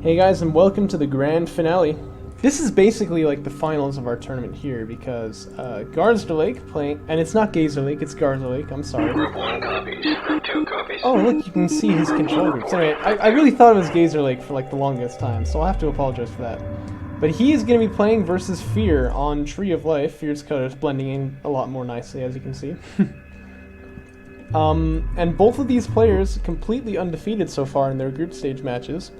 Hey guys, and welcome to the grand finale. This is basically like the finals of our tournament here because Garzerlake playing, and it's not Garzerlake, it's Garzerlake. I'm sorry. Group 1 copies. Group 2 copies. Oh look, you can see his control groups. Anyway, I really thought it was Garzerlake for like the longest time, so I'll have to apologize for that. But he is going to be playing versus Fear on Tree of Life. Fear's colors blending in a lot more nicely, as you can see. And both of these players completely undefeated so far in their group stage matches.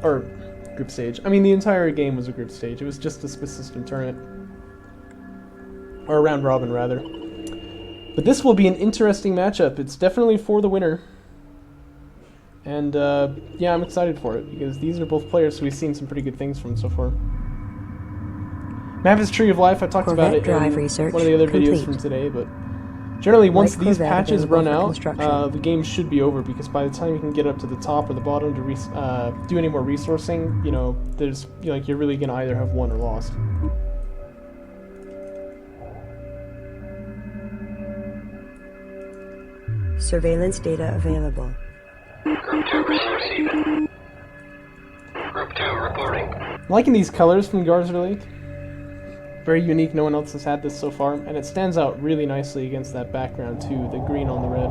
Or, group stage. I mean, the entire game was a group stage. It was just a Swiss system tournament. Or a round robin, rather. But this will be an interesting matchup. It's definitely for the winner. And, yeah, I'm excited for it, because these are both players who we've seen some pretty good things from so far. Map is Tree of Life. I talked about it in one of the other videos from today, but generally, once these patches run out, the game should be over, because by the time you can get up to the top or the bottom to do any more resourcing, you know, there's like you're really gonna either have won or lost. Surveillance data available. Group 2 receiving. Group 2 reporting. I'm liking these colors from Garzerlake. Very unique, no one else has had this so far, and it stands out really nicely against that background too, the green on the red.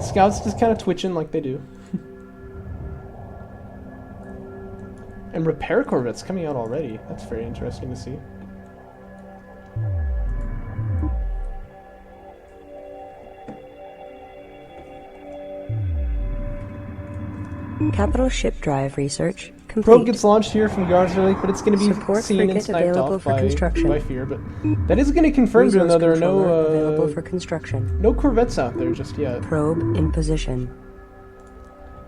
Scouts just kind of twitching like they do. And repair corvettes coming out already. That's very interesting to see. Capital ship drive research complete. Probe gets launched here from Garzerlake, but it's going to be Support seen and sniped available off for construction. by Fear. But that is going to confirm to know there are available for construction. no corvettes out there just yet. Probe in position.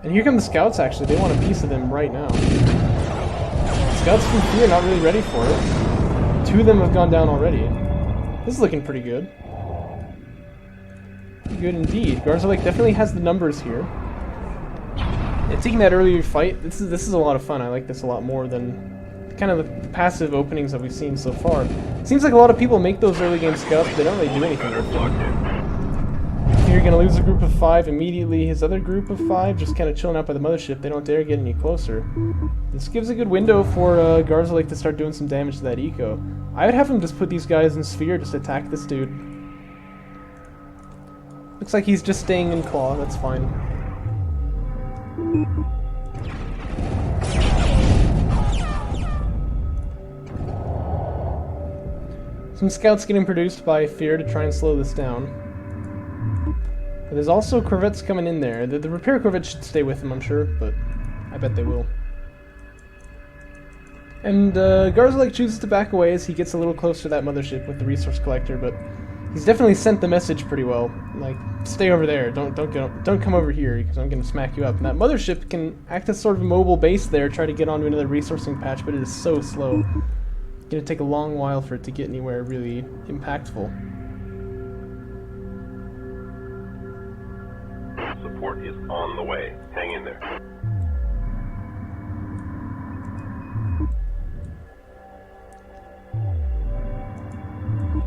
And here come the scouts. Actually, they want a piece of them right now. Scouts from Fear not really ready for it. 2 of them have gone down already. This is looking pretty good. Pretty good indeed. Garzerlake definitely has the numbers here. And taking that earlier fight, this is a lot of fun. I like this a lot more than kind of the passive openings that we've seen so far. It seems like a lot of people make those early game scouts, but they don't really do anything with them. You're going to lose a group of 5 immediately. His other group of 5 just kind of chilling out by the mothership. They don't dare get any closer. This gives a good window for Garzerlake to start doing some damage to that eco. I would have him just put these guys in Sphere, just attack this dude. Looks like he's just staying in Claw, that's fine. Some scouts getting produced by Fear to try and slow this down. But there's also corvettes coming in there. The repair corvettes should stay with him, I'm sure, but I bet they will. And Garzerlake chooses to back away as he gets a little closer to that mothership with the resource collector, but he's definitely sent the message pretty well. Like, stay over there. Don't come over here because I'm gonna smack you up. And that mothership can act as sort of a mobile base there, try to get onto another resourcing patch, but it is so slow. It's gonna take a long while for it to get anywhere really impactful. Support is on the way. Hang in there.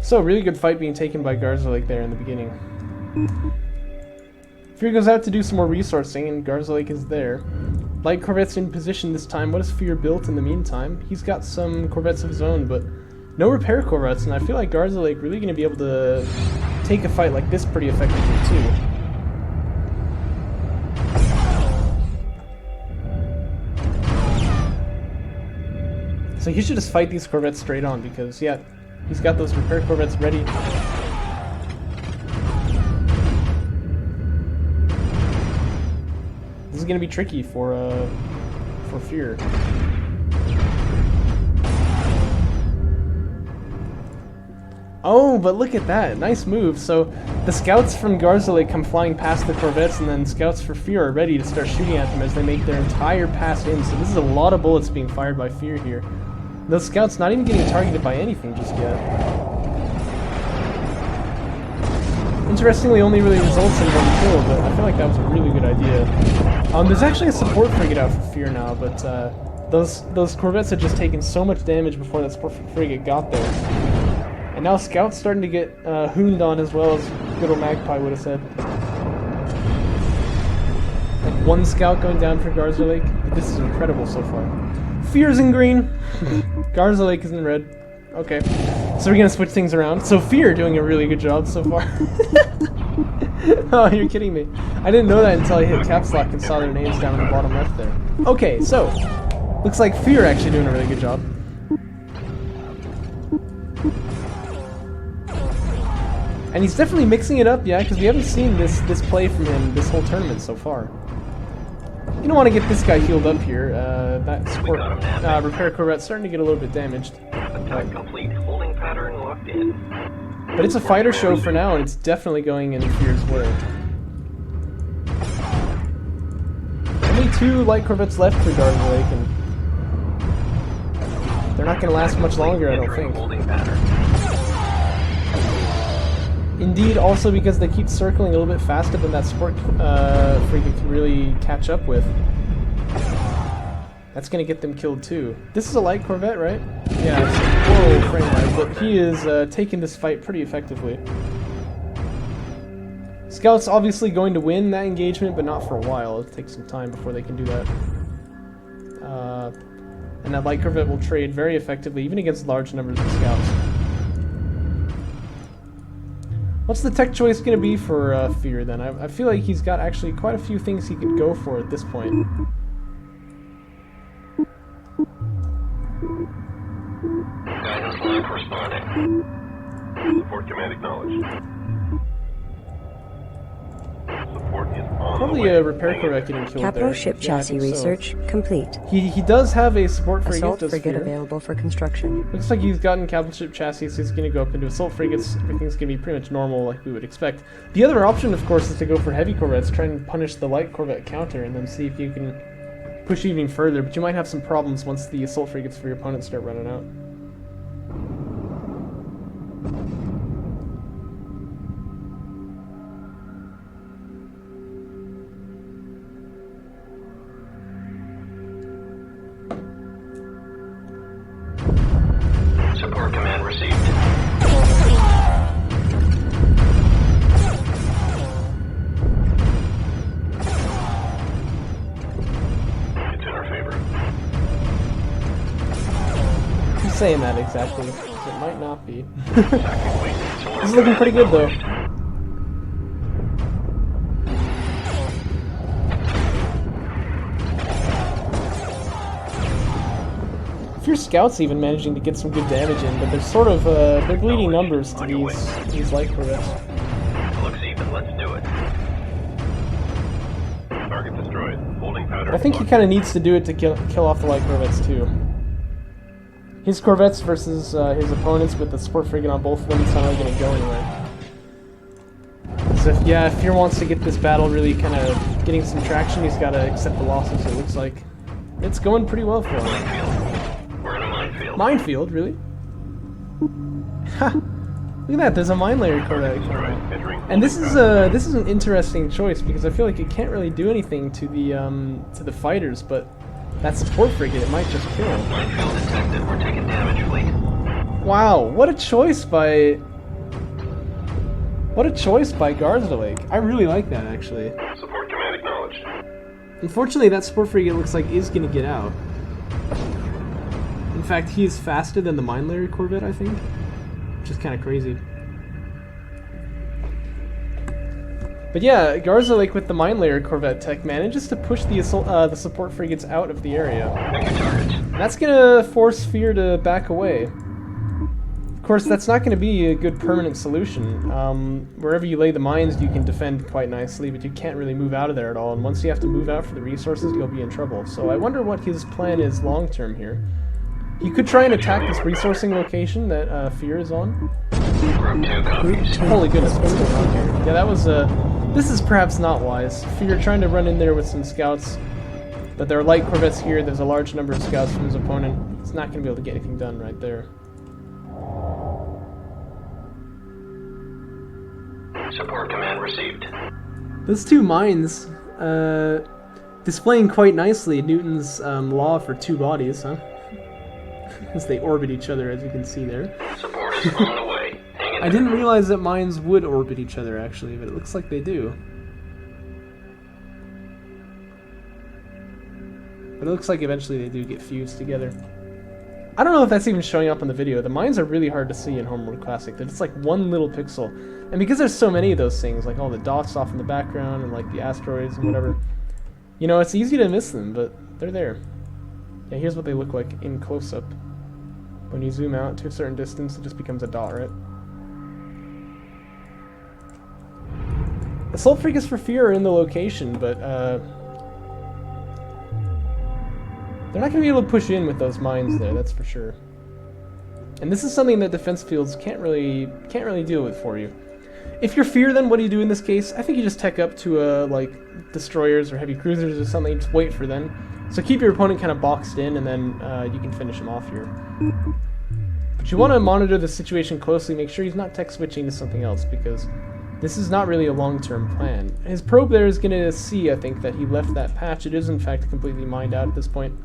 So, really good fight being taken by Garzerlake there in the beginning. Fear goes out to do some more resourcing, and Garzerlake is there. Light corvettes in position this time. What has Fear built in the meantime? He's got some corvettes of his own, but no repair corvettes, and I feel like Garzerlake really going to be able to take a fight like this pretty effectively too. So he should just fight these corvettes straight on, because, yeah, he's got those repair corvettes ready. This is going to be tricky for Fear. Oh, but look at that. Nice move. So the scouts from Garzerlake come flying past the corvettes, and then scouts for Fear are ready to start shooting at them as they make their entire pass in. So this is a lot of bullets being fired by Fear here. Those scouts not even getting targeted by anything just yet. Interestingly, only really results in 1 kill, but I feel like that was a really good idea. There's actually a support frigate out for Fear now, but those corvettes had just taken so much damage before that support frigate got there. And now Scout's starting to get hooned on as well, as good old Magpie would have said. Like one Scout going down for Garzerlake. This is incredible so far. Fear's in green. Garzerlake is in red. Okay. So we're gonna switch things around. So Fear doing a really good job so far. Oh, you're kidding me. I didn't know that until I hit caps lock and saw their names down in the bottom left there. Okay, so looks like Fear actually doing a really good job. And he's definitely mixing it up, yeah, because we haven't seen this play from him this whole tournament so far. You don't want to get this guy healed up here. That support, repair Corvette's starting to get a little bit damaged. Attack complete. Holding pattern locked in. But it's a fighter show for now, and it's definitely going in Fear's way. Only 2 light Corvettes left for Garzerlake, and they're not going to last much longer, I don't think. Holding pattern. Indeed, also because they keep circling a little bit faster than that support frigate can really catch up with. That's going to get them killed too. This is a light Corvette, right? Yeah, it's a low frame lag, but he is taking this fight pretty effectively. Scout's obviously going to win that engagement, but not for a while. It'll take some time before they can do that. And that light Corvette will trade very effectively, even against large numbers of Scouts. What's the tech choice going to be for Fear then? I feel like he's got actually quite a few things he could go for at this point. Guidance line responding. Support command acknowledged. Support is on Probably the way. a repair Corvette getting killed Capital there. ship Yeah, I chassis think so. research complete. He does have a support frigate, Assault does frigate Fear. available for construction. Looks like he's gotten capital ship chassis, so he's going to go up into assault frigates. Everything's going to be pretty much normal like we would expect. The other option, of course, is to go for heavy corvettes, try and punish the light corvette counter, and then see if you can push even further. But you might have some problems once the assault frigates for your opponent start running out. Support command received. It's in our favor. Who's saying that exactly? 'Cause it might not be. Attack complete. This is looking pretty good, though. If your Scout's even managing to get some good damage in, but they're sort of they're bleeding numbers to these light corvettes. Looks even. Let's do it. Target destroyed. Holding pattern. I think he kind of needs to do it to kill off the light corvettes too. His corvettes versus his opponents with the support frigate on both of them, it's not really going to go anywhere. So if Fear wants to get this battle really kind of getting some traction, he's got to accept the losses. It looks like it's going pretty well for him. We're in a minefield. Minefield, really? Ha! Look at that. There's a mine layer corvette coming out. Entering. And this is an interesting choice because I feel like it can't really do anything to the fighters, but that support frigate, it might just kill him. Minefield detected. We're taking damage, fleet. Wow, what a choice by Garzerlake. I really like that actually. Support command acknowledged. Unfortunately, that support frigate looks like is gonna get out. In fact, he is faster than the mine layer corvette, I think, which is kind of crazy. But yeah, Garzerlake with the mine layer corvette tech manages to push the support frigates out of the area. Pick a target. And that's gonna force Fear to back away. Of course, that's not gonna be a good permanent solution. Wherever you lay the mines, you can defend quite nicely, but you can't really move out of there at all. And once you have to move out for the resources, you'll be in trouble. So I wonder what his plan is long term here. He could try and attack this resourcing location that Fear is on. Group 2 copies. Holy goodness, what's going on here? Yeah, that was this is perhaps not wise. Fear trying to run in there with some scouts, but there are light corvettes here. There's a large number of scouts from his opponent. He's not going to be able to get anything done right there. Support command received. Those two mines, displaying quite nicely Newton's law for two bodies, huh? As they orbit each other, as you can see there. Support is on the way. I didn't realize that mines would orbit each other, actually, but it looks like they do. But it looks like eventually they do get fused together. I don't know if that's even showing up on the video. The mines are really hard to see in Homeworld Classic. They're just like one little pixel. And because there's so many of those things, like all the dots off in the background and like the asteroids and whatever, you know, it's easy to miss them, but they're there. Yeah, here's what they look like in close-up. When you zoom out to a certain distance, it just becomes a dot, right? Assault Freakers for Fear are in the location, but they're not going to be able to push in with those mines there, that's for sure. And this is something that defense fields can't really deal with for you. If you're Fear, then what do you do in this case? I think you just tech up to like destroyers or heavy cruisers or something, just wait for them. So keep your opponent kind of boxed in, and then you can finish him off here. But you want to monitor the situation closely, make sure he's not tech switching to something else, because this is not really a long-term plan. His probe there is going to see, I think, that he left that patch. It is, in fact, completely mined out at this point.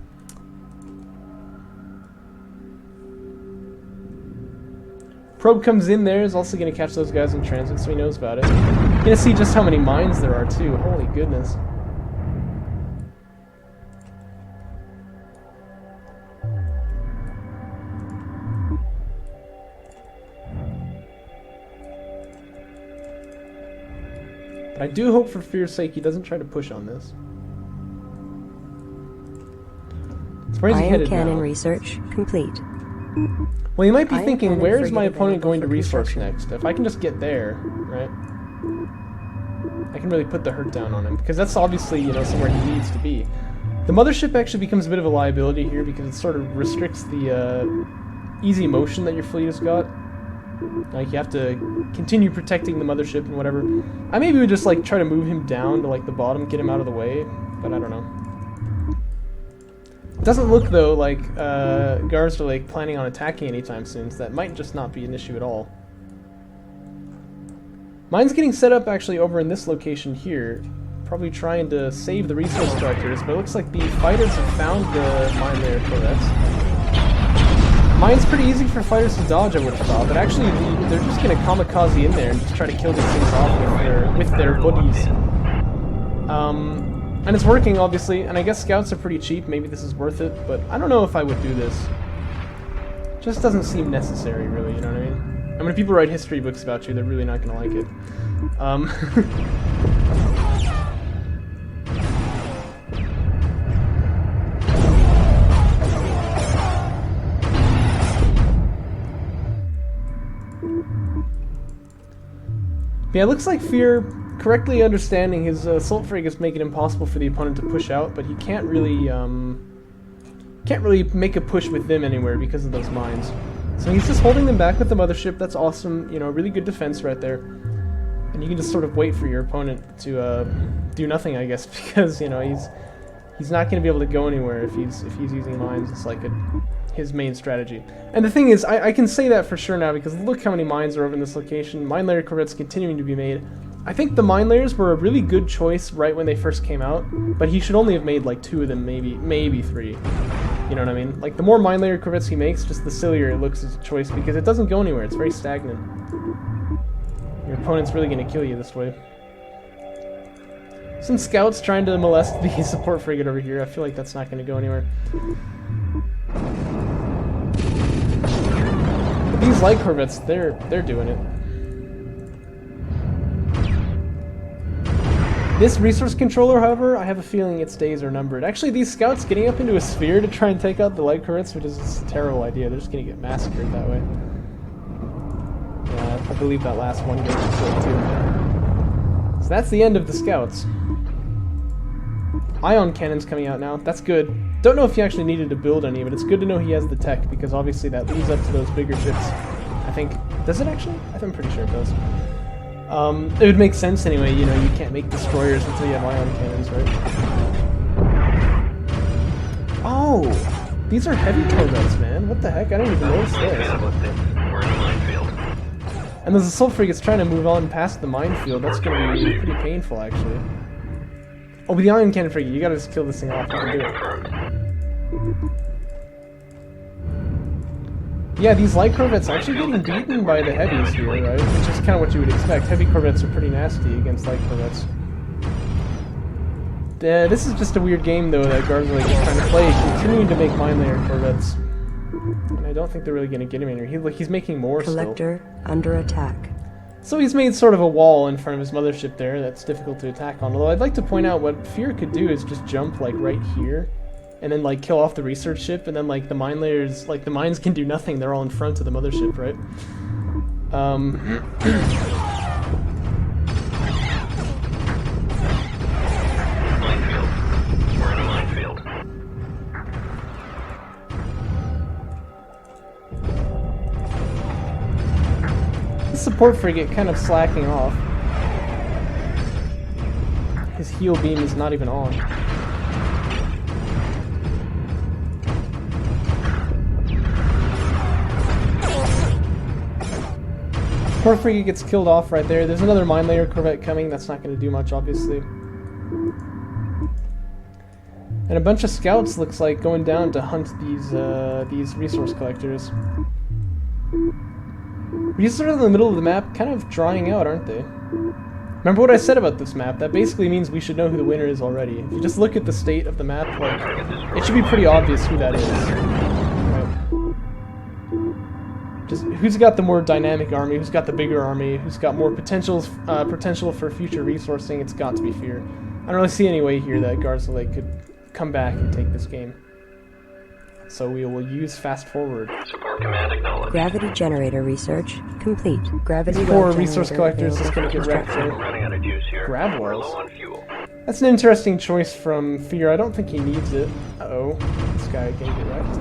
Probe comes in there, is also going to catch those guys in transit, so he knows about it. You're going to see just how many mines there are, too. Holy goodness. But I do hope for Fear's sake he doesn't try to push on this. So where's he headed Cannon now? research complete. Well, you might be Ion thinking, cannon where's frigate my opponent available going to for resource construction. next? If I can just get there, right? I can really put the hurt down on him, because that's obviously, you know, somewhere he needs to be. The mothership actually becomes a bit of a liability here, because it sort of restricts the easy motion that your fleet has got. Like, you have to continue protecting the mothership and whatever. I maybe would just, like, try to move him down to, like, the bottom, get him out of the way, but I don't know. It doesn't look, though, like Garzerlake planning on attacking anytime soon, so that might just not be an issue at all. Mine's getting set up, actually, over in this location here. Probably trying to save the resource directors, but it looks like the fighters have found the mine layer corvettes. Mine's pretty easy for fighters to dodge, I would have thought, but actually they're just going to kamikaze in there and just try to kill these things off with their buddies. And it's working, obviously, and I guess scouts are pretty cheap, maybe this is worth it, but I don't know if I would do this. Just doesn't seem necessary, really, you know what I mean? And when people write history books about you, they're really not going to like it. Yeah, it looks like Fear, correctly understanding his assault frigates make it impossible for the opponent to push out, but he can't really make a push with them anywhere because of those mines. So he's just holding them back with the mothership. That's awesome, you know, really good defense right there. And you can just sort of wait for your opponent to do nothing, I guess, because, you know, he's not going to be able to go anywhere if he's using mines. It's like his main strategy. And the thing is, I can say that for sure now, because look how many mines are over in this location. Mine layer corvettes continuing to be made. I think the mine layers were a really good choice right when they first came out, but he should only have made like 2 of them, maybe 3. You know what I mean? Like, the more mine layer corvettes he makes, just the sillier it looks as a choice, because it doesn't go anywhere. It's very stagnant. Your opponent's really going to kill you this way. Some scouts trying to molest the support frigate over here. I feel like that's not going to go anywhere. But these light corvettes, they're doing it. This resource controller, however, I have a feeling its days are numbered. Actually, these scouts getting up into a sphere to try and take out the light corvettes, which is just a terrible idea. They're just going to get massacred that way. Yeah, I believe that last one goes too. So that's the end of the scouts. Ion cannons coming out now. That's good. Don't know if he actually needed to build any, but it's good to know he has the tech, because obviously that leads up to those bigger ships. I think... Does it actually? I'm pretty sure it does. It would make sense anyway, you know, you can't make destroyers until you have ion cannons, right? Oh! These are heavy corvettes, man. What the heck? I didn't even notice this. We're in a minefield. And there's assault frigates trying to move on past the minefield. That's going to be pretty painful, actually. Oh, with the ion cannon frigate, you gotta just kill this thing off. You can do it. Confirmed. Yeah, these light corvettes actually getting beaten by the heavies here, right? Which is kind of what you would expect. Heavy corvettes are pretty nasty against light corvettes. This is just a weird game, though, that Garzerlake is trying to play, continuing to make mine layer corvettes. And I don't think they're really going to get him in here. He's making more Collector still. under attack. So he's made sort of a wall in front of his mothership there that's difficult to attack on. Although I'd like to point out what Fear could do is just jump, like, right here. And then, like, kill off the research ship, and then, like, the mine layers, like, the mines can do nothing. They're all in front of the mothership, right? We're in a minefield. The support frigate kind of slacking off. His heal beam is not even on. Support frigate gets killed off right there. There's another mine layer corvette coming. That's not going to do much, obviously. And a bunch of scouts looks like going down to hunt these resource collectors. These are in the middle of the map, kind of drying out, aren't they? Remember what I said about this map? That basically means we should know who the winner is already. If you just look at the state of the map, like, it should be pretty obvious who that is. Right. Just who's got the more dynamic army, who's got the bigger army, who's got more potential for future resourcing. It's got to be Fear. I don't really see any way here that Garzerlake could come back and take this game. So we will use fast forward. Support command acknowledged. Gravity generator research complete. Gravity Four well resource generator collectors just gonna get wrecked We're here. running out of juice here. Grab We're wells. low on fuel. That's an interesting choice from Fear. I don't think he needs it. Uh-oh. This guy gonna get wrecked.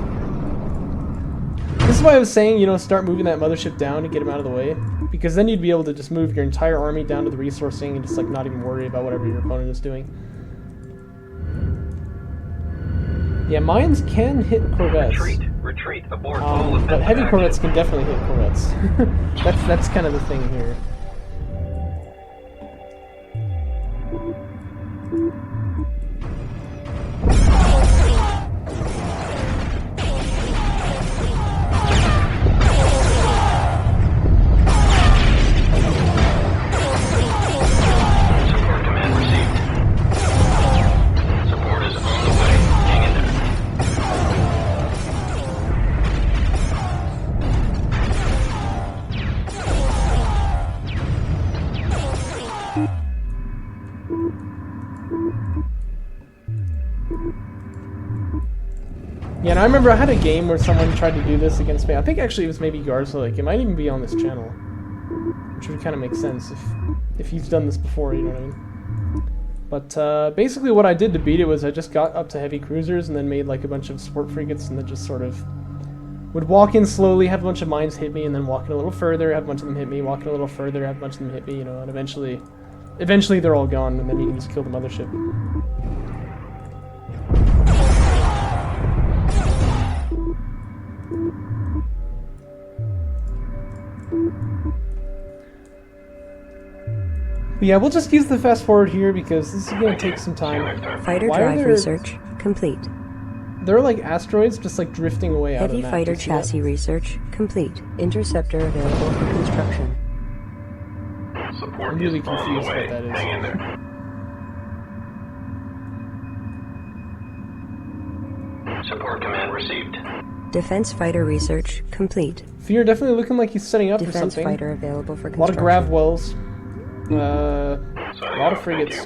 This is why I was saying, you know, start moving that mothership down to get him out of the way. Because then you'd be able to just move your entire army down to the resourcing and just, like, not even worry about whatever your opponent is doing. Yeah, mines can hit corvettes. Retreat. Abort all of But them. heavy corvettes can definitely hit corvettes. that's kind of the thing here. Support command received. Support is on the way. Hang in there. Yeah, and I remember I had a game where someone tried to do this against me. I think actually it was maybe Garzerlake. It might even be on this channel. Which would kind of make sense if he's done this before, you know what I mean? But basically what I did to beat it was I just got up to heavy cruisers and then made like a bunch of support frigates and then just sort of would walk in slowly, have a bunch of mines hit me, and then walk in a little further, have a bunch of them hit me, walk in a little further, have a bunch of them hit me, you know, and eventually they're all gone, and then you can just kill the mothership. But yeah, we'll just use the fast forward here because this is going to take some time. Fighter Why are drive there- research complete. There are like asteroids just like drifting away out of Heavy the map. fighter Do you see that? chassis research complete. Interceptor available for construction. Support I'm really is on the confused way. what that is. Hang in there. Support command received. Defense fighter research complete. Fear definitely looking like he's setting up for Defense something. fighter available for A lot of construction. grav wells. A lot of frigates.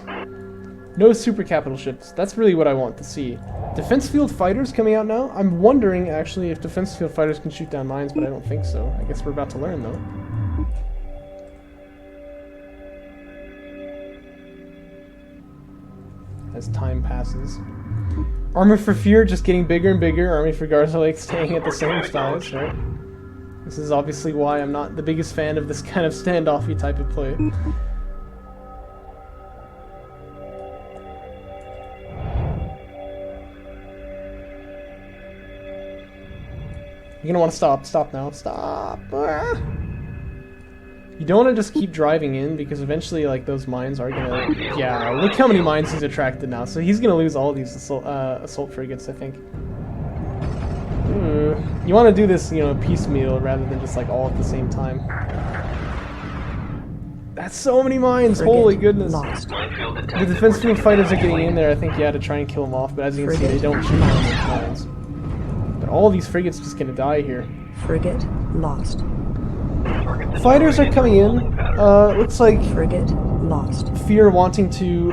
No super capital ships. That's really what I want to see. Defense field fighters coming out now? I'm wondering actually if defense field fighters can shoot down mines, but I don't think so. I guess we're about to learn though. As time passes. Army for Fear just getting bigger and bigger. Army for Garzerlake staying at the same size, right? This is obviously why I'm not the biggest fan of this kind of standoffy type of play. You're gonna want to stop. Stop now. Stop. Ah. You don't want to just keep driving in because eventually, like, those mines are gonna. Yeah, look how many mines he's attracted now. So he's gonna lose all these assault frigates, I think. You want to do this, you know, piecemeal rather than just like all at the same time. That's so many mines! Frigate Holy goodness! lost. Minefield The detected. defense field fighters are getting in there. I think you had to try and kill them off, but as you can see, they don't shoot on those mines. But all these frigates just gonna die here. Frigate lost. Target Fighters are coming in. Looks like Frigate lost. Fear wanting to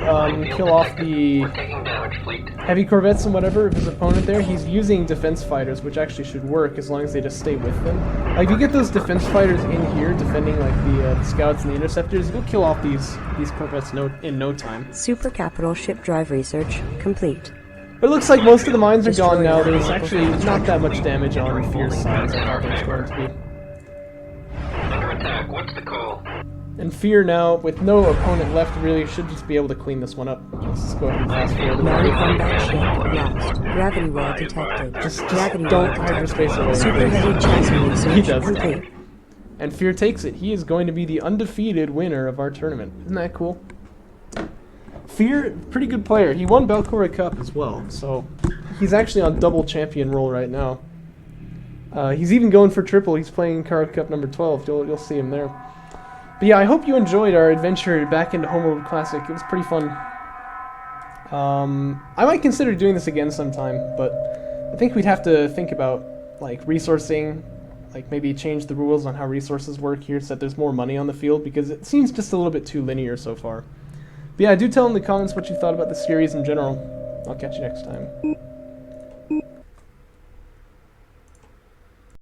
kill off the taking damage, fleet. heavy corvettes and whatever of his opponent there. He's using defense fighters, which actually should work as long as they just stay with them. Like, if you get those defense fighters in here defending like the scouts and the interceptors, you'll kill off these corvettes in no time. Super capital ship drive research complete. But it looks like most of the mines are gone Destroy now. all There's local actually not that much damage on Every Fear's holding side as I in thought our there was going favor. to be. Under attack. What's the call? And Fear now, with no opponent left, really should just be able to clean this one up. Let's just go ahead and fast forward. Non-combat ship lost. Gravity well detected. Just Gravity don't well hyperspace away. Super heavy chassis research He does. complete. And Fear takes it. He is going to be the undefeated winner of our tournament. Isn't that cool? Fear, pretty good player. He won Belcora Cup as well, so he's actually on double champion roll right now. He's even going for triple. He's playing Card Cup number 12. You'll see him there. But yeah, I hope you enjoyed our adventure back into Homeworld Classic. It was pretty fun. I might consider doing this again sometime, but I think we'd have to think about like resourcing, like maybe change the rules on how resources work here so that there's more money on the field, because it seems just a little bit too linear so far. But yeah, do tell in the comments what you thought about the series in general. I'll catch you next time.